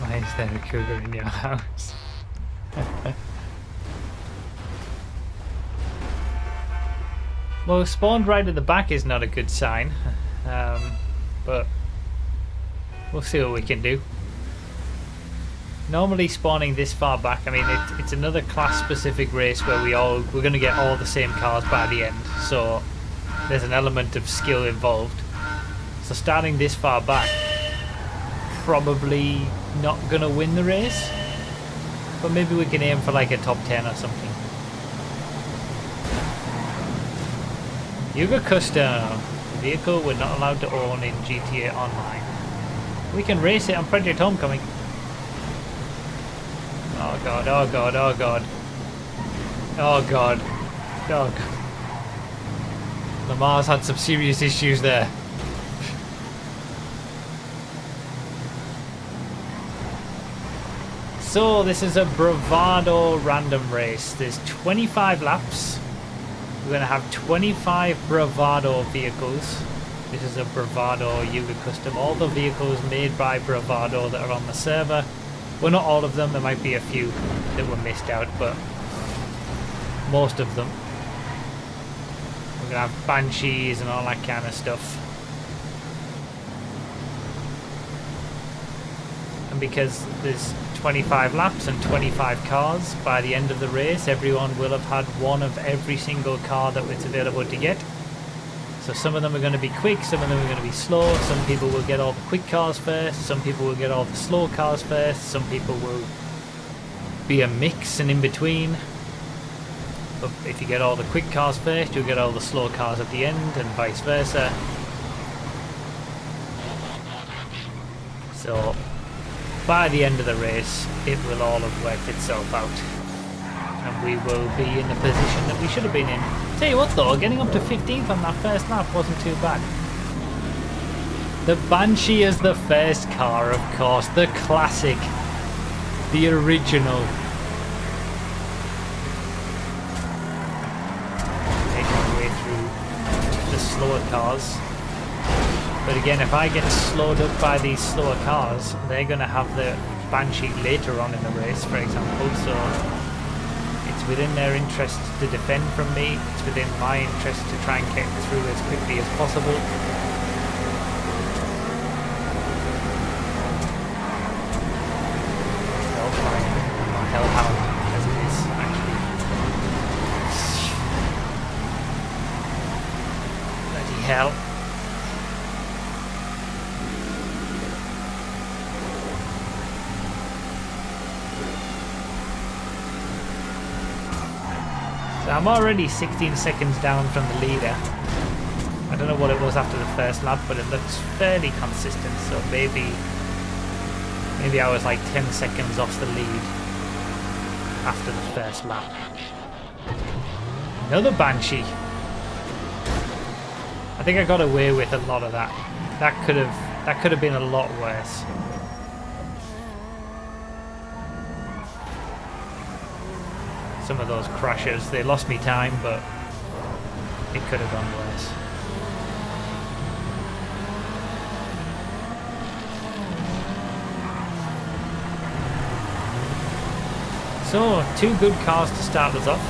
Why is there a cougar in your house? Well, spawned right at the back is not a good sign, but we'll see what we can do. Normally spawning this far back, I mean, it's another class-specific race where we're going to get all the same cars by the end, so there's an element of skill involved. So starting this far back, probably not going to win the race, but maybe we can aim for like a top 10 or something. Yuga Custom, vehicle we're not allowed to own in GTA Online. We can race it on Project Homecoming. Oh god, oh god, oh god. Oh god. Oh god. Lamar's had some serious issues there. So this is a Bravado random race. There's 25 laps. We're going to have 25 Bravado vehicles. This is a Bravado Yuga Custom. All the vehicles made by Bravado that are on the server. Well, not all of them. There might be a few that were missed out, but most of them. We're going to have Banshees and all that kind of stuff. And because there's 25 laps and 25 cars, by the end of the race everyone will have had one of every single car that was available to get. So some of them are going to be quick, some of them are going to be slow, some people will get all the quick cars first, some people will get all the slow cars first, some people will be a mix and in between. But if you get all the quick cars first, you'll get all the slow cars at the end and vice versa. So by the end of the race, it will all have worked itself out. And we will be in the position that we should have been in. Tell you what though, getting up to 15th on that first lap wasn't too bad. The Banshee is the first car, of course. The classic. The original. Making our way through the slower cars. But again, if I get slowed up by these slower cars, they're going to have the Banshee later on in the race, for example, so it's within their interest to defend from me, it's within my interest to try and get through as quickly as possible. Well, fine, I'm not hellhound as it is, actually. Bloody hell. So I'm already 16 seconds down from the leader. I don't know what it was after the first lap, but it looks fairly consistent. So maybe I was like 10 seconds off the lead after the first lap. Another Banshee. I think I got away with a lot of that. That could have been a lot worse. Some of those crashes, they lost me time, but it could have gone worse. So, two good cars to start us off.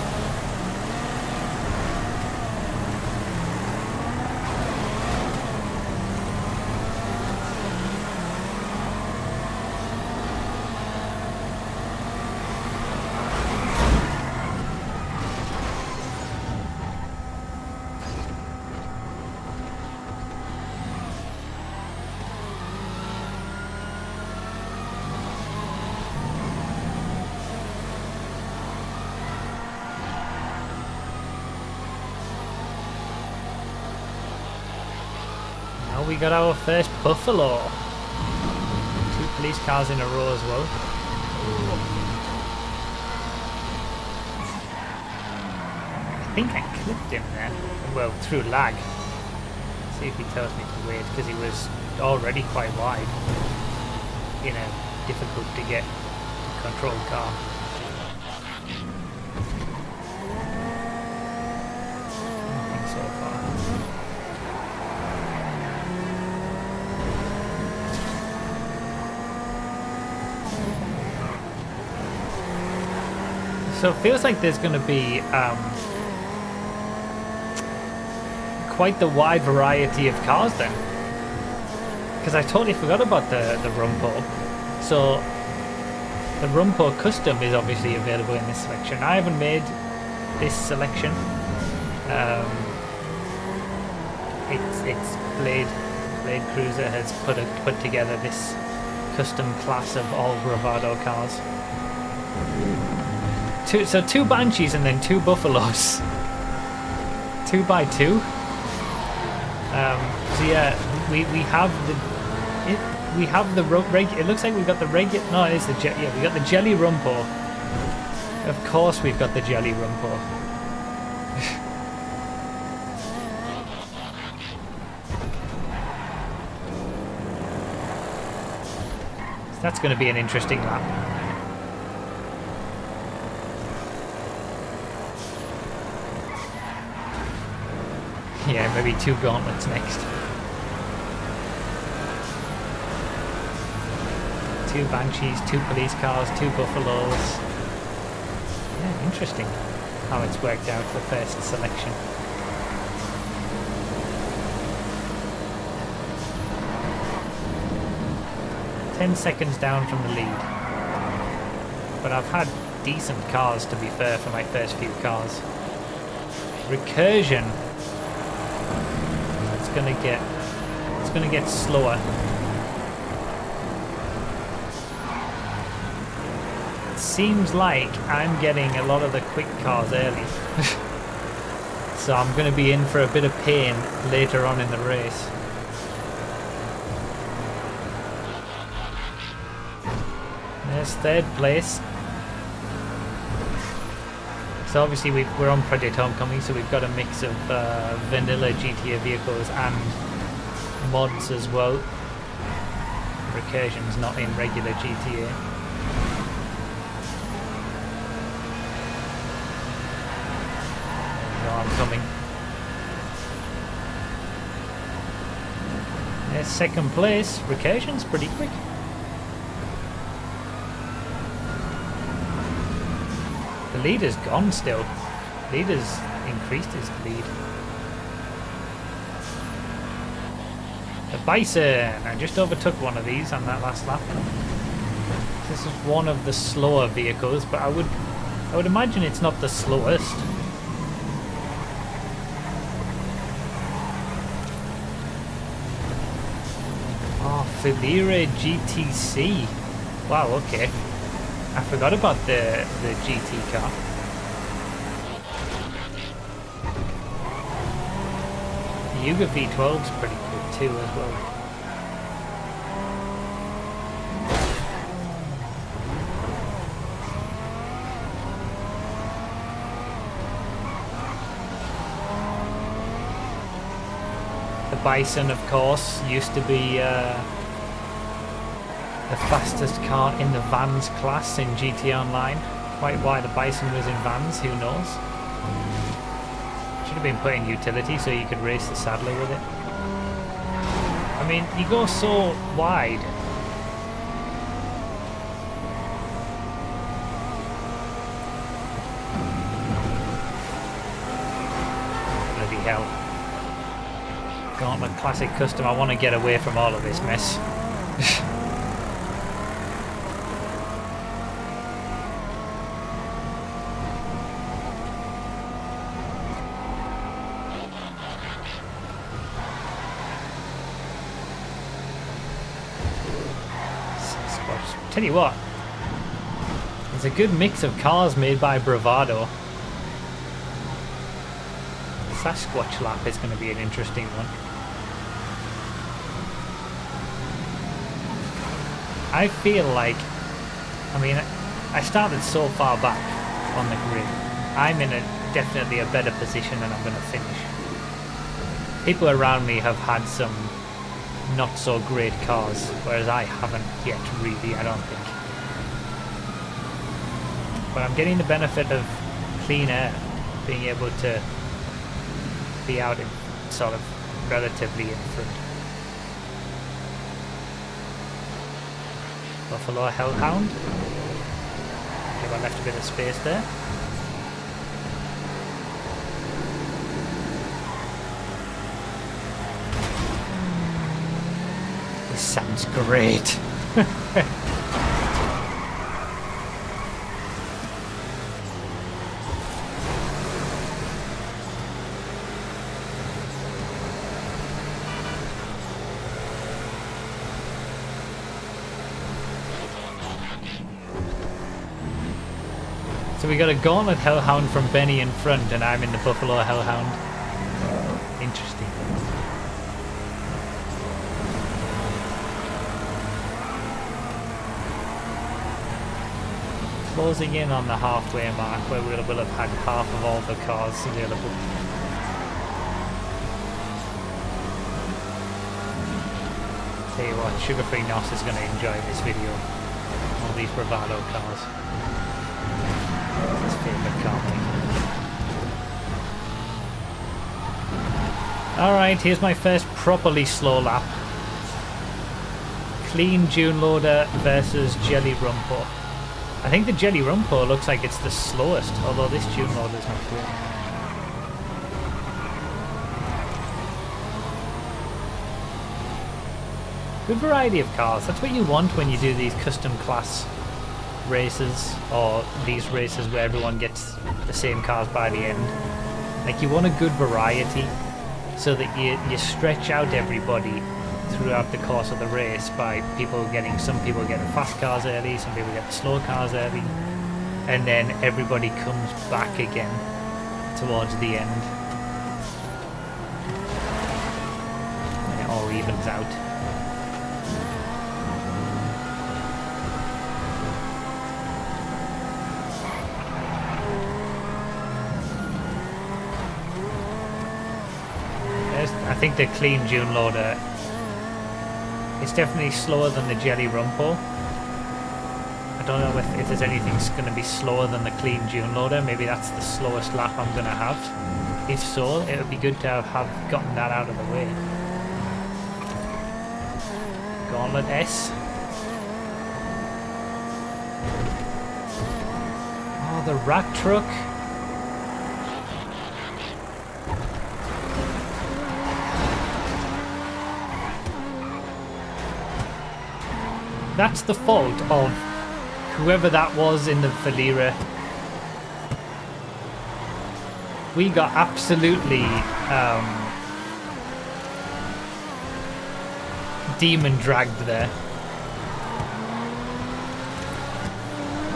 We got our first Buffalo. 2 police cars in a row as well. I think I clipped him there. Well, through lag. Let's see if he tells me to wait, because he was already quite wide in a difficult to get controlled car. Nothing so far. So it feels like there's going to be quite the wide variety of cars then. Because I totally forgot about the Rumpo. So the Rumpo Custom is obviously available in this selection. I haven't made this selection. It's Blade Cruiser has put together this custom class of all Bravado cars. Two Banshees and then 2 Buffaloes. 2 by 2. So yeah, we have the it looks like we've got the regular. No, it's the yeah. We got the Jelly Rumpo. Of course, we've got the Jelly Rumpo. So that's going to be an interesting lap. Yeah, maybe 2 gauntlets next. 2 Banshees, 2 police cars, 2 Buffaloes. Yeah, interesting how it's worked out for first selection. "10 seconds down from the lead. But I've had decent cars, to be fair, for my first few cars. Recursion. It's gonna get slower. It seems like I'm getting a lot of the quick cars early. So I'm gonna be in for a bit of pain later on in the race. There's 3rd place. So obviously we're on Project Homecoming, so we've got a mix of vanilla GTA vehicles and mods as well. Recursion's not in regular GTA. No, I'm coming. There's 2nd place. Recursion's pretty quick. The leader's gone still. Leader's increased his lead. The Bison! I just overtook one of these on that last lap. This is one of the slower vehicles, but I would imagine it's not the slowest. Oh, Filiere GTC. Wow, okay. I forgot about the GT car. The Yuga V12's pretty quick too as well. The Bison, of course, used to be the fastest car in the Vans class in GT Online. Quite why the Bison was in Vans, who knows? Should have been put in utility so you could race the Sadler with it. I mean, you go so wide. Bloody hell. Gauntlet Classic Custom, I want to get away from all of this mess. Tell you what, it's a good mix of cars made by Bravado. Sasquatch lap is going to be an interesting one. I feel like, I mean, I started so far back on the grid. I'm in definitely a better position than I'm going to finish. People around me have had some not so great cars, whereas I haven't yet really, I don't think. But I'm getting the benefit of clean air, being able to be out in sort of relatively in front. Buffalo Hellhound. Okay, I left a bit of space there. This sounds great. So we got a Gauntlet Hellhound from Benny in front, and I'm in the Buffalo Hellhound. Interesting. Closing in on the halfway mark, where we will have had half of all the cars available. Tell you what, Sugar-Free Nos is going to enjoy this video. All these Bravado cars. His favourite car. Alright, here's my first properly slow lap. Clean June Loader versus Jelly Rumpo. I think the Jelly Rumpo looks like it's the slowest, although this June Loader is not great. Good variety of cars. That's what you want when you do these custom class races, or these races where everyone gets the same cars by the end. Like, you want a good variety so that you stretch out everybody throughout the course of the race by some people get the fast cars early, some people get the slow cars early, and then everybody comes back again towards the end and it all evens out. I think the Clean June Loader is definitely slower than the Jelly Rumpo. I don't know if there's anything that's going to be slower than the Clean June Loader. Maybe that's the slowest lap I'm going to have. If so, it would be good to have gotten that out of the way. Gauntlet S. Oh, the rat truck. That's the fault of whoever that was in the Valera. We got absolutely demon dragged there.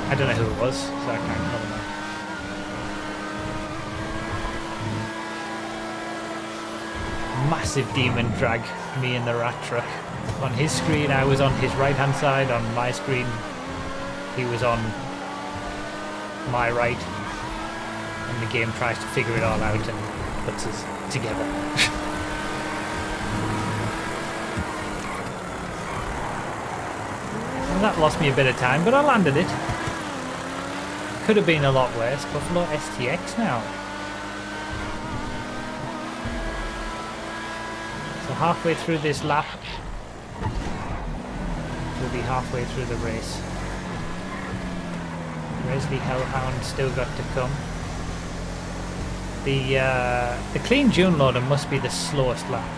I don't know who it was, so I can't remember. Massive demon drag, me and the rat truck. On his screen, I was on his right hand side. On my screen, he was on my right. And the game tries to figure it all out and puts us together. And that lost me a bit of time, but I landed it. Could have been a lot worse. Buffalo STX now. So halfway through this lap, we'll be halfway through the race. Resley Hellhound still got to come. The Clean June Loader must be the slowest lap.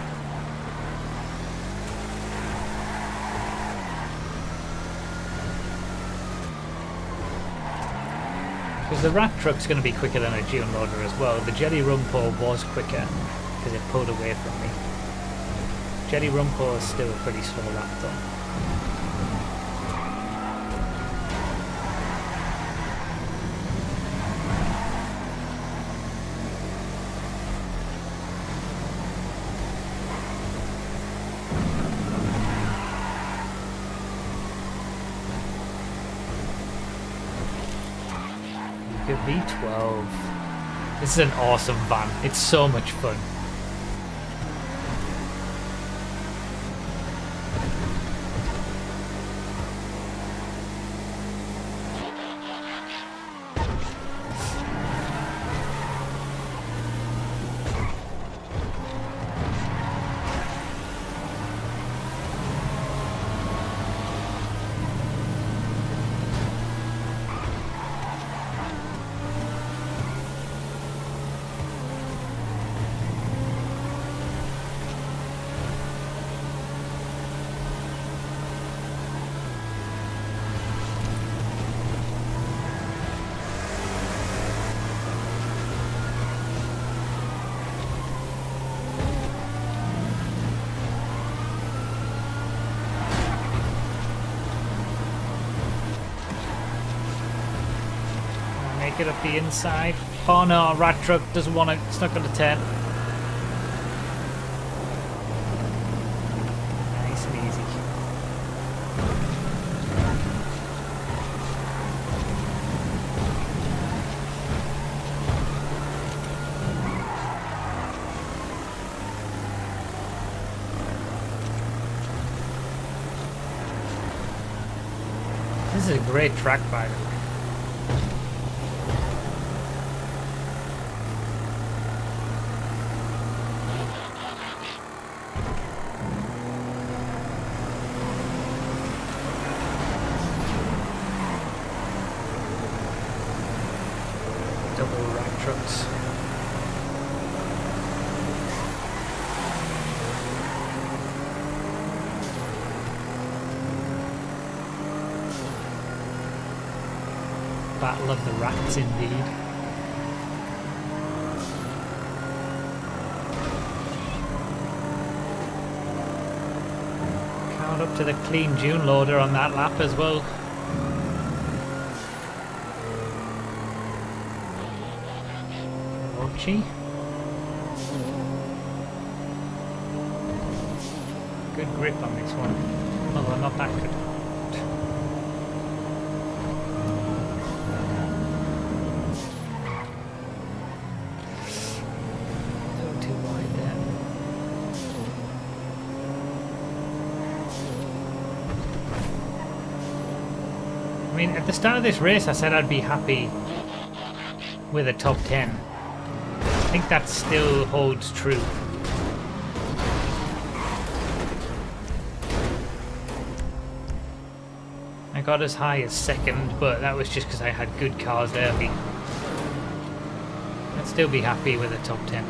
Because the rat truck's going to be quicker than a June Loader as well. The Jelly Rumpo was quicker because it pulled away from me. Jelly Rumpo is still a pretty slow lap though. V12. This is an awesome van. It's so much fun. Make it up the inside. Oh no, rat truck doesn't want to, it's not going to turn. Nice and easy. This is a great track, by the way. Double rat trucks. Battle of the rats, indeed. Count up to the clean June loader on that lap as well. Rochi. Good grip on this one, although not that good. I mean, at the start of this race I said I'd be happy with a top 10. I think that still holds true. I got as high as second, but that was just because I had good cars early. I'd still be happy with a top 10.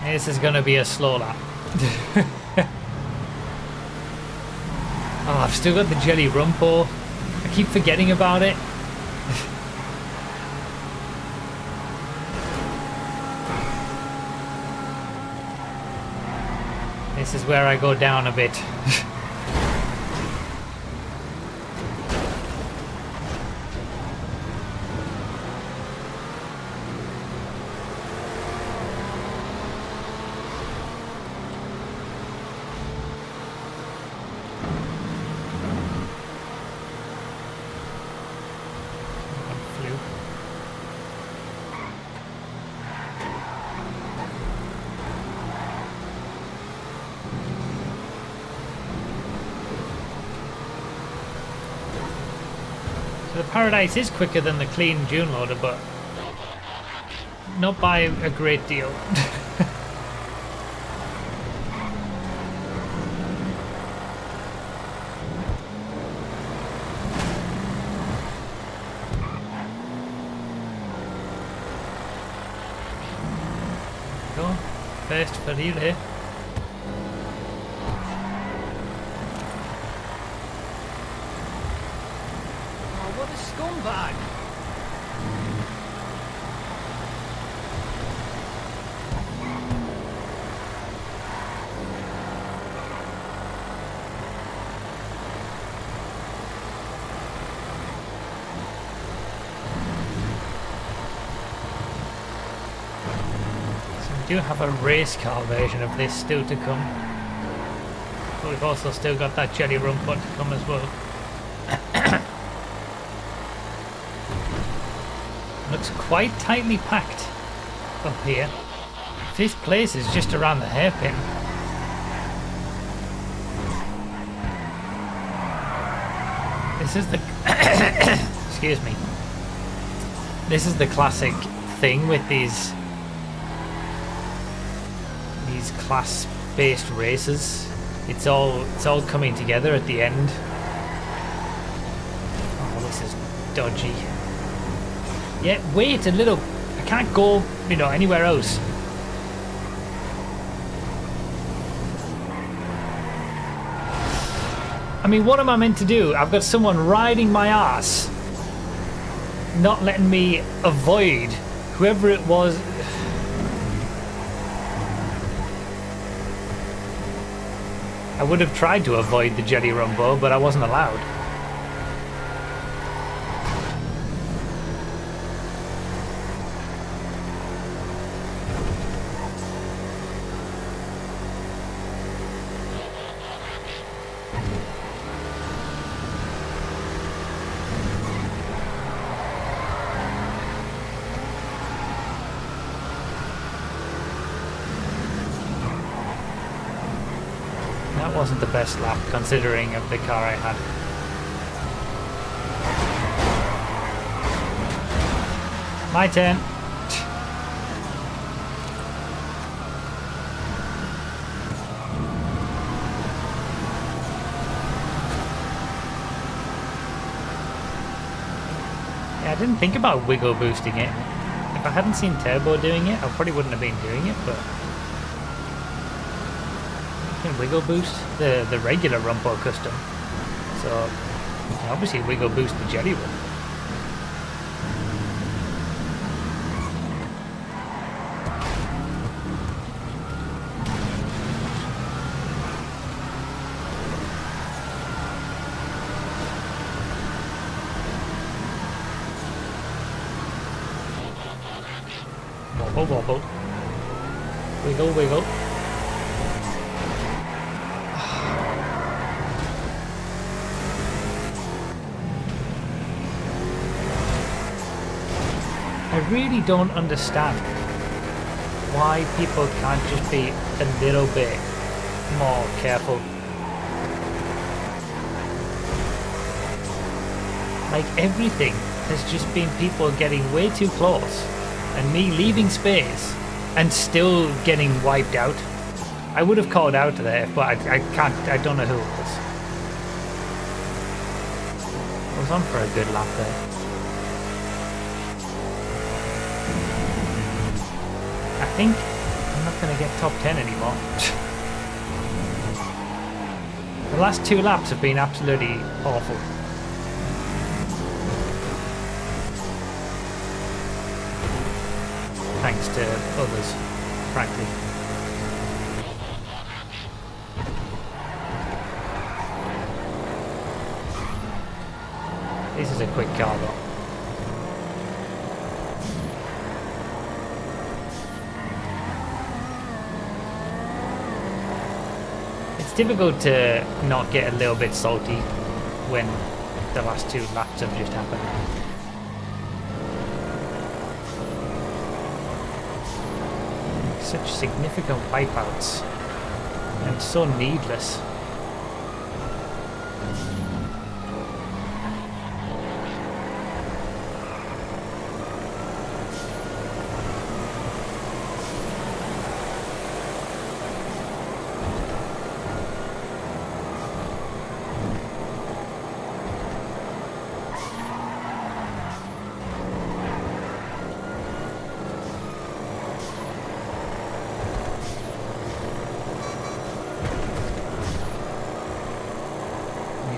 This is going to be a slow lap. Oh, I've still got the jelly rumpo. I keep forgetting about it. This is where I go down a bit. The Paradise is quicker than the clean June loader, but not by a great deal. Go, first for you there. Scumbag! So we do have a race car version of this still to come, but we've also still got that jelly rump-pot to come as well. Looks quite tightly packed up here. Fifth place is just around the hairpin. This is the excuse me. This is the classic thing with these class-based races. It's all coming together at the end. Oh, this is dodgy. Yeah, wait a little. I can't go, anywhere else. I mean, what am I meant to do? I've got someone riding my ass, not letting me avoid whoever it was. I would have tried to avoid the Jelly Rumbo, but I wasn't allowed. That wasn't the best lap considering of the car I had. My turn. Yeah, I didn't think about wiggle boosting it. If I hadn't seen Turbo doing it, I probably wouldn't have been doing it, but wiggle boost the regular Rumpo custom, so you can obviously wiggle boost the Jelly one. Wobble wobble, wiggle wiggle. I really don't understand why people can't just be a little bit more careful. Like, everything has just been people getting way too close and me leaving space and still getting wiped out. I would have called out there, but I can't, I don't know who it was. I was on for a good lap there. I think I'm not going to get top 10 anymore. The last 2 laps have been absolutely awful. Thanks to others, frankly. This is a quick car though. It's difficult to not get a little bit salty when the last 2 laps have just happened. Such significant wipeouts and so needless.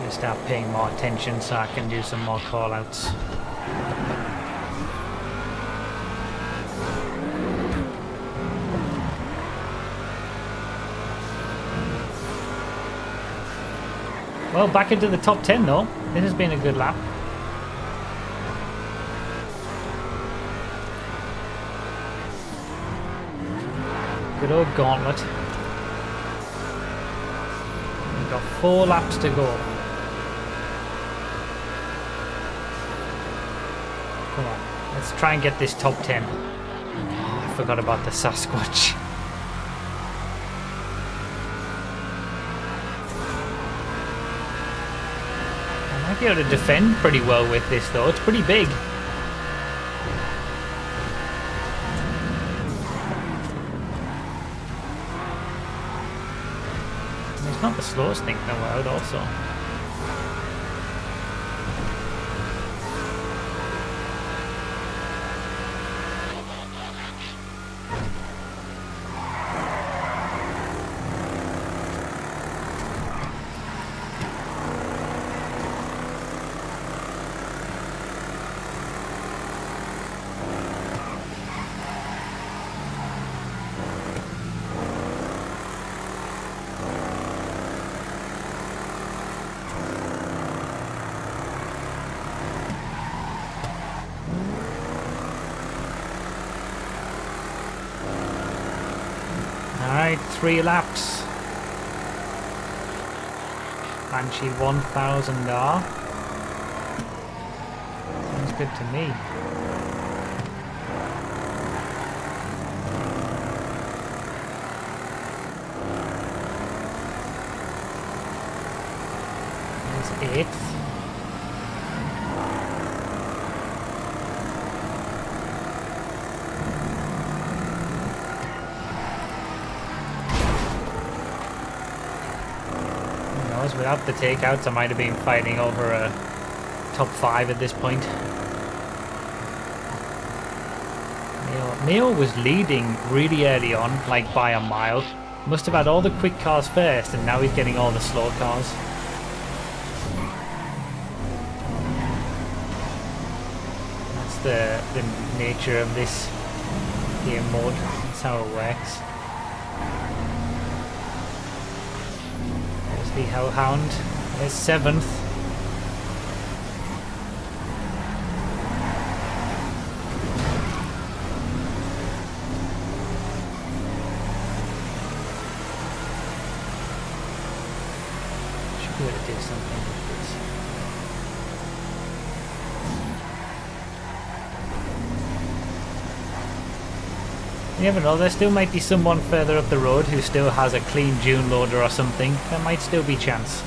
Start paying more attention so I can do some more call outs. Well, back into the top 10 though. This has been a good lap. Good old gauntlet. We've got 4 laps to go. Come on, let's try and get this top 10. Oh, I forgot about the Sasquatch. I might be able to defend pretty well with this though, it's pretty big. And it's not the slowest thing in the world also. Alright, 3 laps. Banshee 1000R. Sounds good to me. There's 8th. Without the takeouts, I might have been fighting over a top 5 at this point. Neo was leading really early on, like by a mile. Must have had all the quick cars first, and now he's getting all the slow cars. That's the nature of this game mode. That's how it works. The Hellhound is 7th. Should be able to do something with this. You never know, there still might be someone further up the road who still has a clean June loader or something. There might still be chance.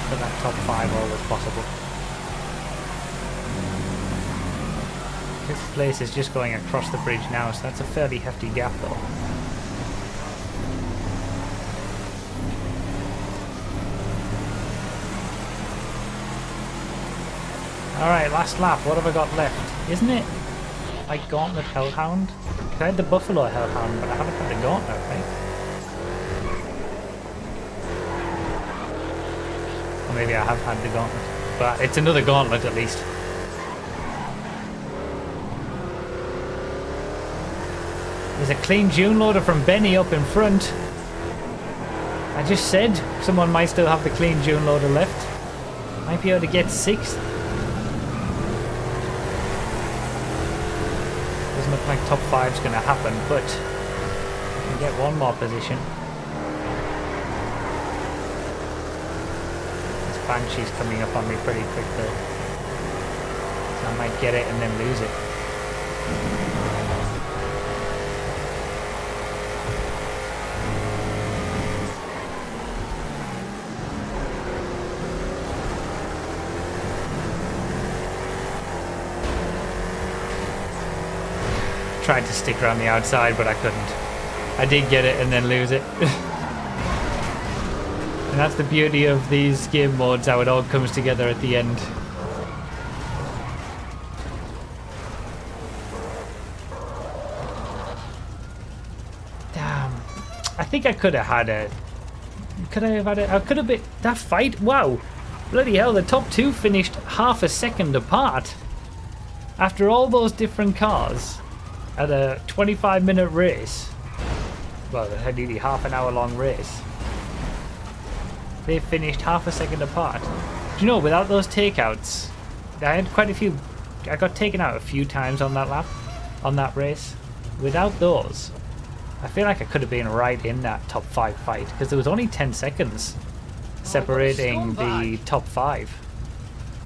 For that top 5 always possible. 5th place is just going across the bridge now, so that's a fairly hefty gap though. Alright, last lap, what have I got left? Isn't it like Gauntlet Hellhound? I had the Buffalo Hellhound, but I haven't had the Gauntlet, right? Or maybe I have had the Gauntlet. But it's another Gauntlet at least. There's a clean June loader from Benny up in front. I just said someone might still have the clean June loader left. Might be able to get 6th. Doesn't look like top 5's going to happen, but I can get one more position. This Banshee's coming up on me pretty quick though. So I might get it and then lose it. Tried to stick around the outside, but I couldn't. I did get it and then lose it. And that's the beauty of these game modes, how it all comes together at the end. Damn. I think I could have had a... Could I have had a... I could have been... That fight? Wow. Bloody hell, the top 2 finished half a second apart. After all those different cars. At a 25-minute race, well, a nearly half an hour long race, they finished half a second apart. Do you know, without those takeouts, I had quite a few, I got taken out a few times on that lap, on that race. Without those, I feel like I could have been right in that top 5 fight, because there was only 10 seconds separating the top 5.